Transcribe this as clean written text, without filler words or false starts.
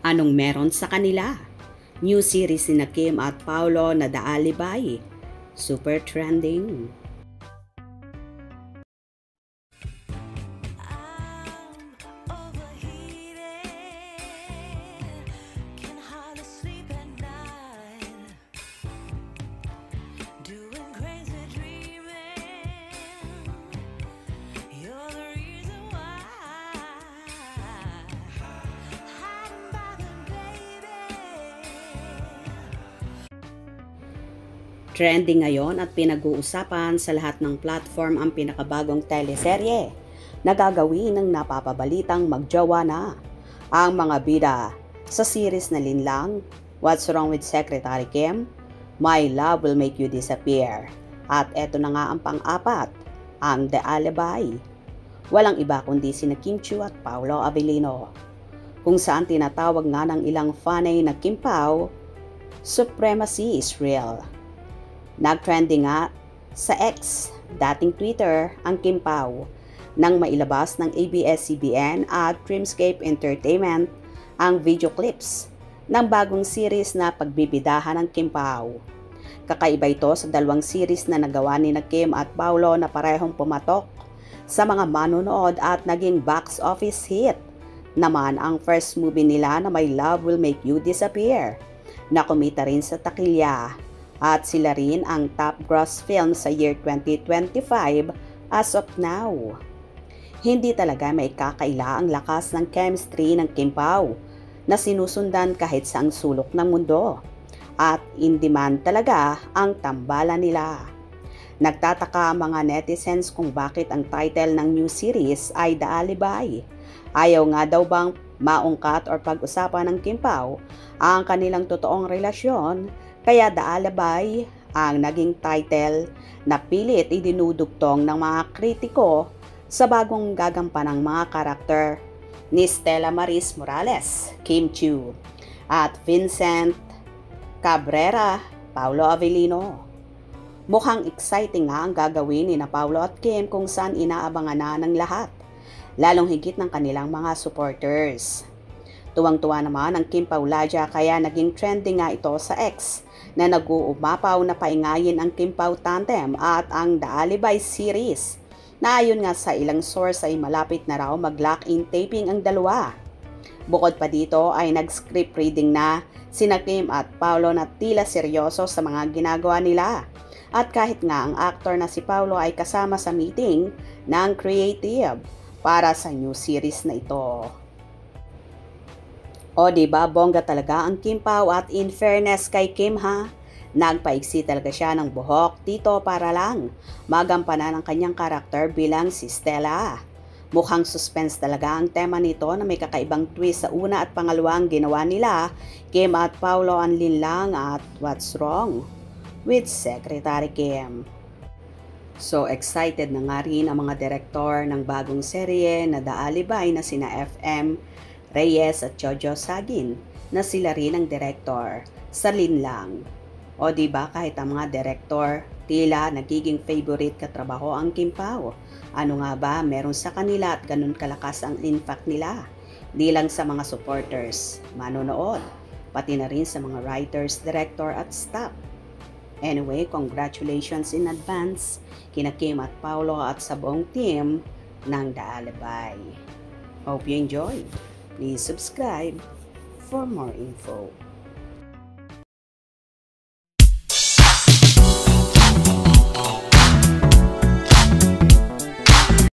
Anong meron sa kanila? New series ni Kim at Paolo na The Alibi. Super trending. Trending ngayon at pinag-uusapan sa lahat ng platform ang pinakabagong teleserye na gagawin ng napapabalitang magjowa na ang mga bida sa series na linlang What's Wrong with Secretary Kim, My Love Will Make You Disappear, at eto na nga ang pang-apat, ang The Alibi. Walang iba kundi sina Kim Chiu at Paolo Avellino, kung saan tinatawag nga ng ilang fanay na Kim Pao, Supremacy is Real. Nag-trending nga sa X, dating Twitter, ang Kim Pao nang mailabas ng ABS-CBN at Dreamscape Entertainment ang video clips ng bagong series na pagbibidahan ng Kim Pao. Kakaiba ito sa dalawang series na nagawa ni Kim at Paolo na parehong pumatok sa mga manonood at naging box office hit. Naman ang first movie nila na My Love Will Make You Disappear na kumita rin sa takilya. At sila rin ang top gross film sa year 2025 as of now. Hindi talaga may kakaila ang lakas ng chemistry ng Kim Pao na sinusundan kahit saang sulok ng mundo. At in demand talaga ang tambalan nila. Nagtataka ang mga netizens kung bakit ang title ng new series ay The Alibi. Ayaw nga daw bang maungkat or pag-usapan ng Kim Pao ang kanilang totoong relasyon, kaya The Alibi ang naging title na pilit idinudugtong ng mga kritiko sa bagong gagampanang mga karakter ni Stella Maris Morales, Kim Chiu, at Vincent Cabrera, Paolo Avellino. Mukhang exciting nga ang gagawin ni na Paolo at Kim kung saan inaabangan na ng lahat, lalong higit ng kanilang mga supporters. Tuwang-tuwa naman ang Kim Paulaja kaya naging trending nga ito sa X na nag-uumapaw na paingayin ang Kim Pao tandem at ang The Alibi series na ayon nga sa ilang source ay malapit na raw mag-lock-in taping ang dalawa. Bukod pa dito ay nag-script reading na sina Kim at Paolo na tila seryoso sa mga ginagawa nila. At kahit nga ang actor na si Paolo ay kasama sa meeting ng creative para sa new series na ito. O diba, bongga talaga ang Kim Pao at in fairness kay Kim ha, nagpaiksi talaga siya ng buhok dito para lang magampanan ang kanyang karakter bilang si Stella. Mukhang suspense talaga ang tema nito na may kakaibang twist sa una at pangalawang ginawa nila, Kim at Paolo ang linlang at What's Wrong with Secretary Kim. So excited na nga rin ang mga direktor ng bagong serye na The Alibi na sina FM Reyes at Jojo Sagin na sila rin ang direktor sa linlang. O diba kahit ang mga direktor, tila nagiging favorite katrabaho ang Kim Pao. Ano nga ba meron sa kanila at ganun kalakas ang impact nila? Di lang sa mga supporters, manonood, pati na rin sa mga writers, director at staff. Anyway, congratulations in advance kina Kim at Paolo at sa buong team ng The Alibi. Hope you enjoy. Please subscribe for more info.